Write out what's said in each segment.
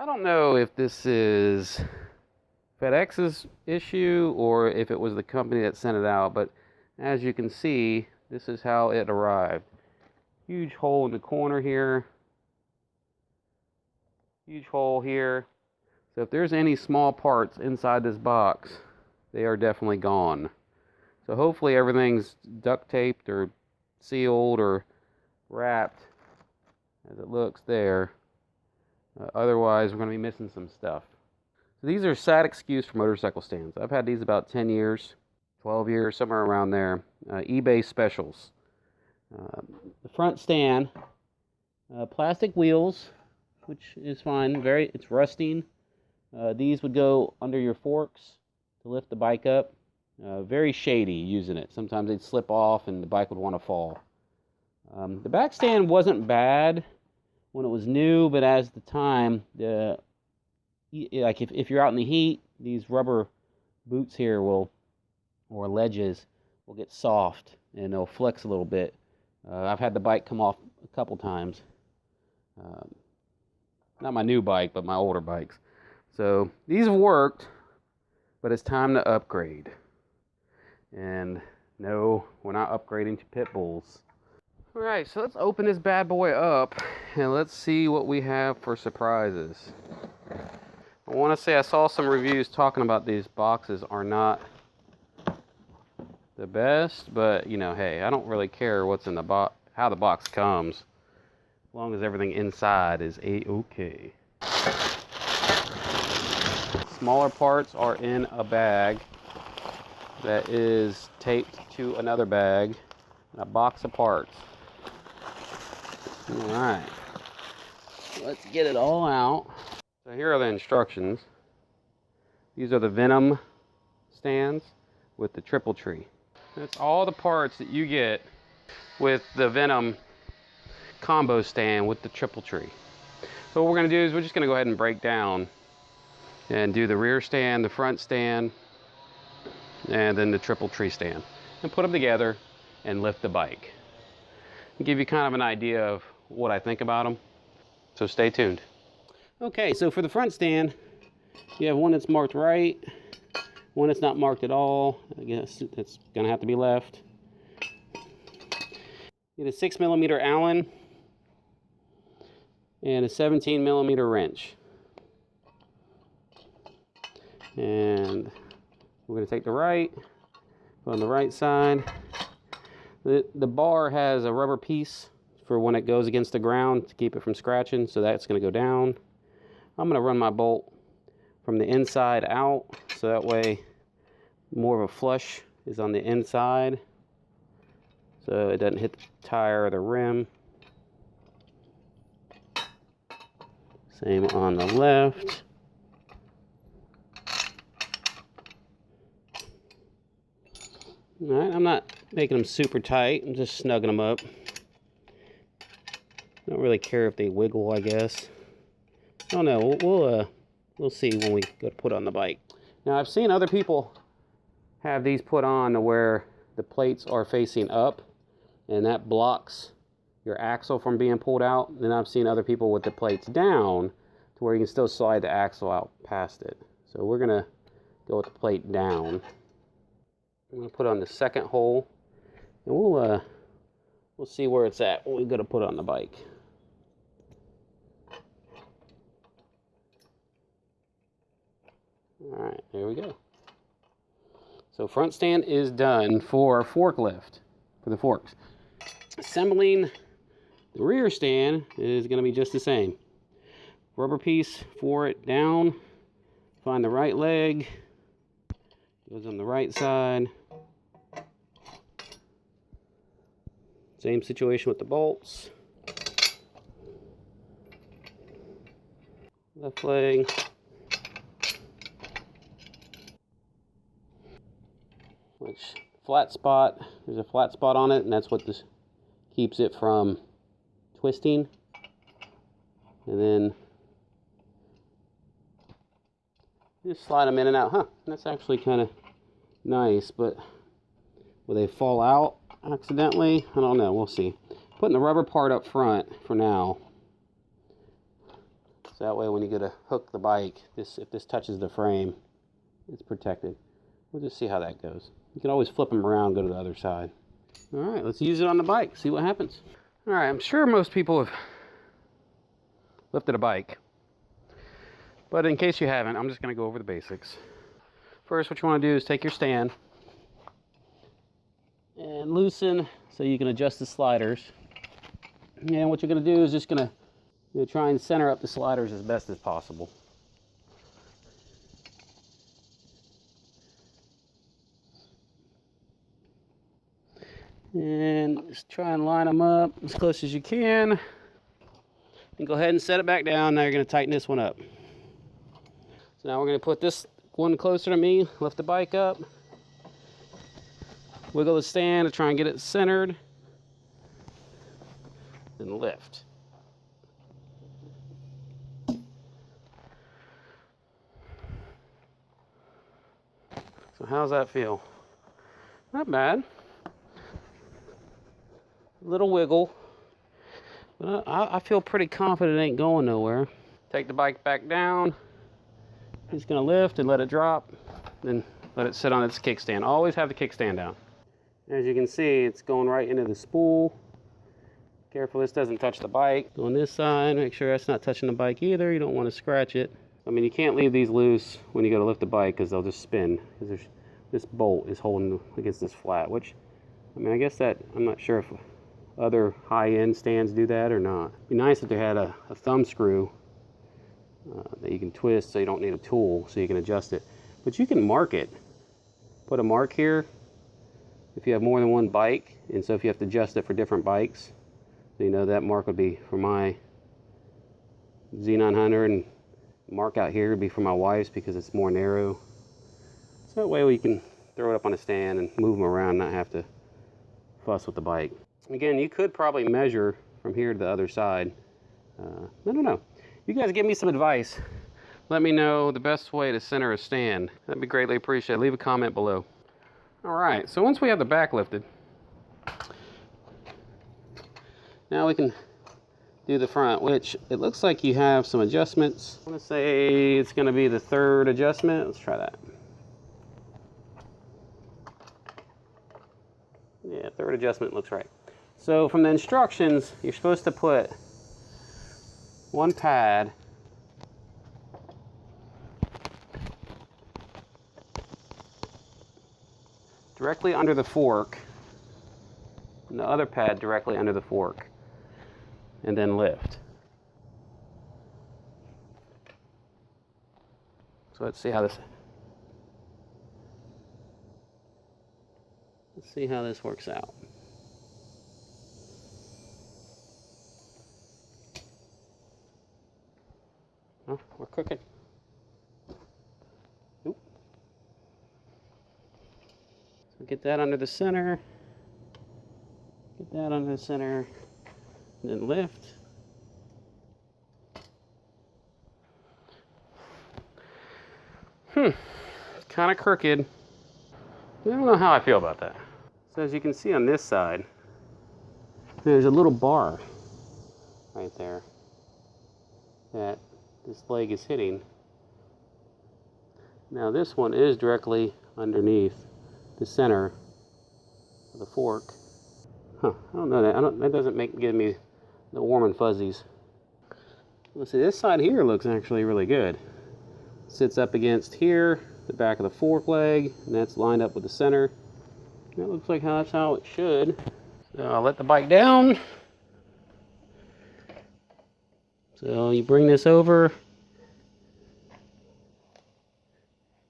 don't know if this is FedEx's issue or if it was the company that sent it out, but as you can see, this is how it arrived. Huge hole in the corner here. Huge hole here. So if there's any small parts inside this box, they are definitely gone. So hopefully everything's duct taped or sealed or wrapped as it looks there. Otherwise, we're going to be missing some stuff. So these are sad excuse for motorcycle stands. I've had these about 10 years, 12 years, somewhere around there. eBay specials. The front stand, plastic wheels, which is fine. It's rusting. These would go under your forks to lift the bike up. Very shady using it. Sometimes they'd slip off and the bike would want to fall. The back stand wasn't bad when it was new, but as the time, like if you're out in the heat, these rubber boots here or ledges will get soft and they'll flex a little bit. I've had the bike come off a couple times. Not my new bike, but my older bikes. So these have worked, but it's time to upgrade. And no, we're not upgrading to pit bulls. All right, so let's open this bad boy up and let's see what we have for surprises. I want to say I saw some reviews talking about these boxes are not the best, but you know, hey, I don't really care what's in the box, how the box comes, as long as everything inside is a-okay. Smaller parts are in a bag that is taped to another bag, a box of parts. All right, let's get it all out. So here are the instructions. These are the Venom stands with the triple tree. That's all the parts that you get with the Venom combo stand with the triple tree. So what we're going to do is we're just going to go ahead and break down and do the rear stand, the front stand, and then the triple tree stand, and put them together and lift the bike. And give you kind of an idea of what I think about them. So stay tuned. Okay, so for the front stand, you have one that's marked right, one that's not marked at all. I guess it's going to have to be left. Get a 6mm Allen and a 17mm wrench. And we're going to take the right, put on the right side. The bar has a rubber piece for when it goes against the ground to keep it from scratching, so that's going to go down. I'm going to run my bolt from the inside out, so that way more of a flush is on the inside, so it doesn't hit the tire or the rim. Same on the left. All right, I'm not making them super tight. I'm just snugging them up. Don't really care if they wiggle, I guess. I don't know. We'll see when we go to put on the bike. Now, I've seen other people have these put on to where the plates are facing up, and that blocks your axle from being pulled out. Then I've seen other people with the plates down to where you can still slide the axle out past it. So we're gonna go with the plate down. I'm gonna put on the second hole, and we'll see where it's at when we go to put on the bike. All right, there we go. So front stand is done for forklift, for the forks. Assembling the rear stand is going to be just the same. Rubber piece for it down. Find the right leg. Goes on the right side. Same situation with the bolts. Left leg. Which flat spot, there's a flat spot on it, and that's what this keeps it from twisting. And then just slide them in and out. Huh, that's actually kind of nice, but will they fall out accidentally? I don't know, we'll see. Putting the rubber part up front for now. So that way when you go to hook the bike, if this touches the frame, it's protected. We'll just see how that goes. You can always flip them around, go to the other side. All right, let's use it on the bike, see what happens. All right, I'm sure most people have lifted a bike, but in case you haven't, I'm just gonna go over the basics. First, what you wanna do is take your stand and loosen so you can adjust the sliders. And what you're gonna do is just gonna try and center up the sliders as best as possible. And just try and line them up as close as you can. And go ahead and set it back down. Now you're going to tighten this one up. So now we're going to put this one closer to me, lift the bike up, wiggle the stand to try and get it centered, and lift. So how's that feel? Not bad. Little wiggle, but I feel pretty confident it ain't going nowhere. Take the bike back down. Just gonna lift and let it drop, then let it sit on its kickstand. Always have the kickstand down. As you can see, it's going right into the spool. Careful this doesn't touch the bike. Go on this side, make sure that's not touching the bike either. You don't want to scratch it. I mean, you can't leave these loose when you go to lift the bike because they'll just spin. Because this bolt is holding against this flat, which, I mean, I guess that, I'm not sure if other high-end stands do that or not. It'd be nice if they had a thumb screw that you can twist so you don't need a tool so you can adjust it. But you can mark it. Put a mark here if you have more than one bike, and so if you have to adjust it for different bikes, so you know that mark would be for my Z900, and mark out here would be for my wife's because it's more narrow. So that way we can throw it up on a stand and move them around and not have to fuss with the bike. Again, you could probably measure from here to the other side. I don't know. You guys give me some advice. Let me know the best way to center a stand. That'd be greatly appreciated. Leave a comment below. All right, so once we have the back lifted, now we can do the front, which it looks like you have some adjustments. I want to say it's going to be the third adjustment. Let's try that. Yeah, third adjustment looks right. So from the instructions, you're supposed to put one pad directly under the fork and the other pad directly under the fork, and then lift. So let's see how this works out. Oh, we're cooking. Oop. So get that under the center. Get that under the center. And then lift. Kind of crooked. I don't know how I feel about that. So as you can see on this side, there's a little bar right there that this leg is hitting. Now this one is directly underneath the center of the fork. I don't know that. That doesn't give me the warm and fuzzies. Let's see, this side here looks actually really good. Sits up against here, the back of the fork leg, and that's lined up with the center. That looks like that's how it should. So I'll let the bike down. So you bring this over.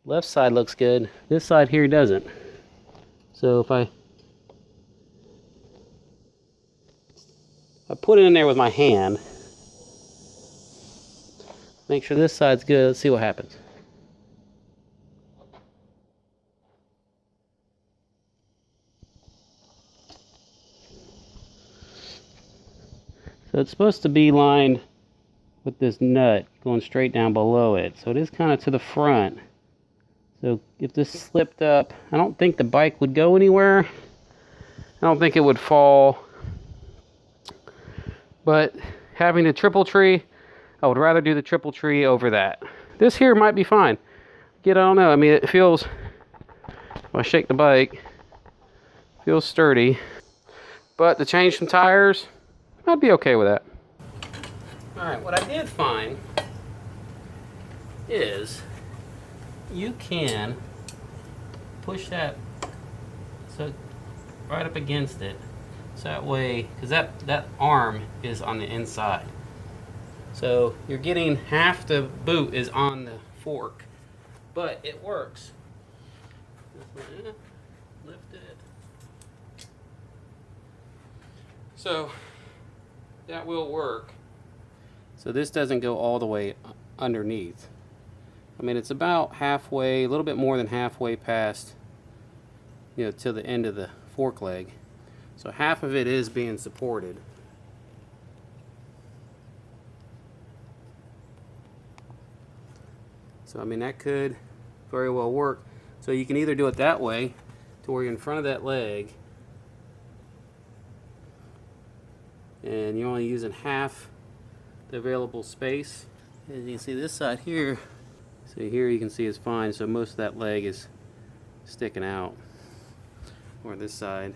Left side looks good. This side here doesn't. So if I put it in there with my hand, make sure this side's good. Let's see what happens. So it's supposed to be lined with this nut going straight down below it. So it is kind of to the front. So if this slipped up, I don't think the bike would go anywhere. I don't think it would fall. But having a triple tree, I would rather do the triple tree over that. This here might be fine. I don't know. I mean, it feels, if I shake the bike, feels sturdy. But to change some tires, I'd be okay with that. Alright, what I did find is you can push that so right up against it. So that way, because that arm is on the inside. So you're getting half the boot is on the fork. But it works. Lift it. So that will work. So this doesn't go all the way underneath. I mean, it's about halfway, a little bit more than halfway past, to the end of the fork leg. So half of it is being supported. So I mean, that could very well work. So you can either do it that way, to where you're in front of that leg, and you're only using half the available space. As you can see this side here, so here you can see it's fine, so most of that leg is sticking out, or this side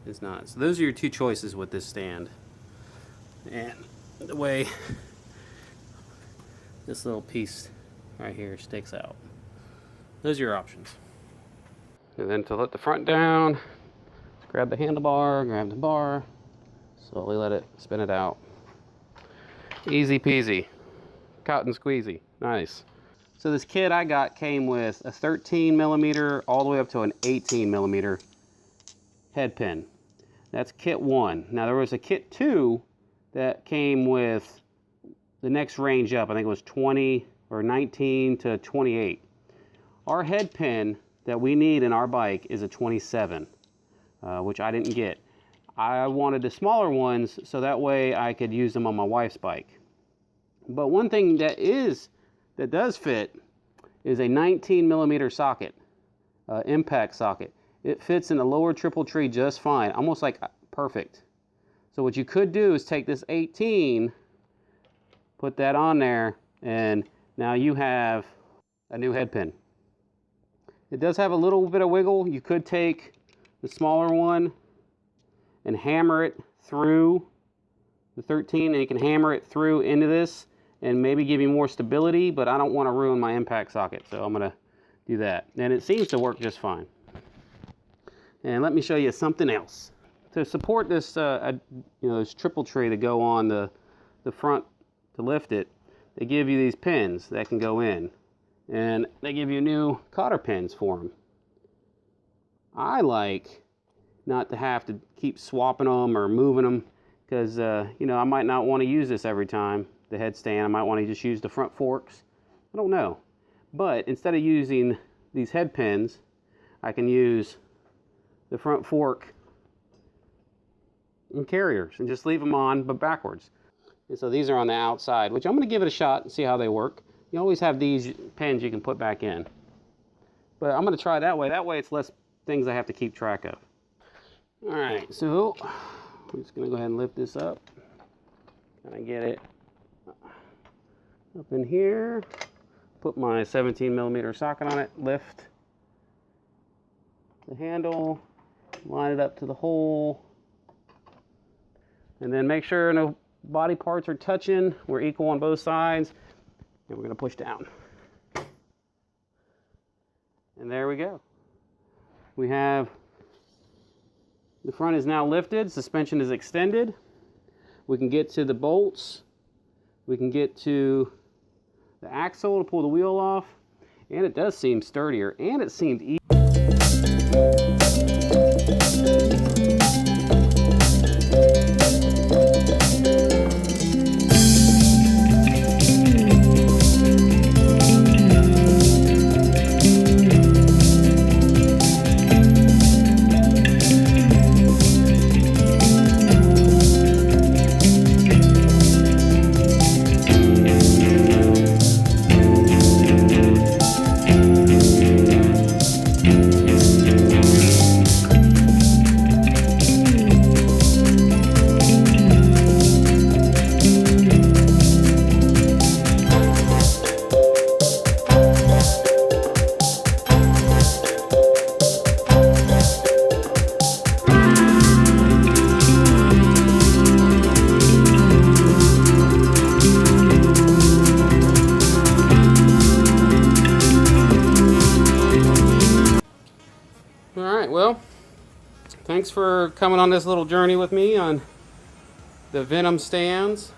is not. So those are your two choices with this stand. And the way this little piece right here sticks out. Those are your options. And then to let the front down, grab the handlebar, grab the bar, slowly let it spin it out. Easy peasy. Cotton squeezy. Nice. So this kit I got came with a 13 millimeter all the way up to an 18 millimeter head pin. That's kit 1. Now there was a kit 2 that came with the next range up. I think it was 20 or 19 to 28. Our head pin that we need in our bike is a 27, which I didn't get. I wanted the smaller ones so that way I could use them on my wife's bike. But one thing that does fit is a 19 millimeter socket, impact socket. It fits in the lower triple tree just fine, almost like perfect. So what you could do is take this 18, put that on there, and now you have a new head pin. It does have a little bit of wiggle. You could take the smaller one and hammer it through the 13, and you can hammer it through into this and maybe give you more stability, but I don't want to ruin my impact socket, so I'm going to do that. And it seems to work just fine. And let me show you something else. To support this, this triple tree to go on the front to lift it, they give you these pins that can go in. And they give you new cotter pins for them. I like not to have to keep swapping them or moving them, because I might not want to use this every time, the headstand. I might want to just use the front forks. I don't know. But instead of using these head pins, I can use the front fork and carriers and just leave them on, but backwards. And so these are on the outside, which I'm going to give it a shot and see how they work. You always have these pins you can put back in. But I'm going to try that way. That way it's less things I have to keep track of. Alright, so I'm just going to go ahead and lift this up. Kind of get it up in here. Put my 17 millimeter socket on it. Lift the handle. Line it up to the hole. And then make sure no body parts are touching. We're equal on both sides. And we're going to push down. And there we go. We have the front is now lifted, suspension is extended. We can get to the bolts. We can get to the axle to pull the wheel off. And it does seem sturdier, and it seemed easy. thanks for coming on this little journey with me on the Venom stands.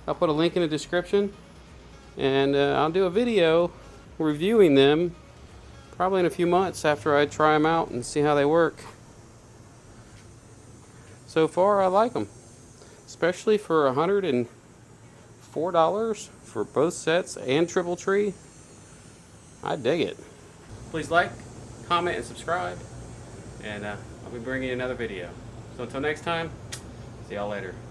I'll put a link in the description, and I'll do a video reviewing them probably in a few months after I try them out and see how they work. So far I like them, especially for $104 for both sets and Triple Tree. I dig it. Please like, comment, and subscribe, and I'll be bringing you another video. So until next time, see y'all later.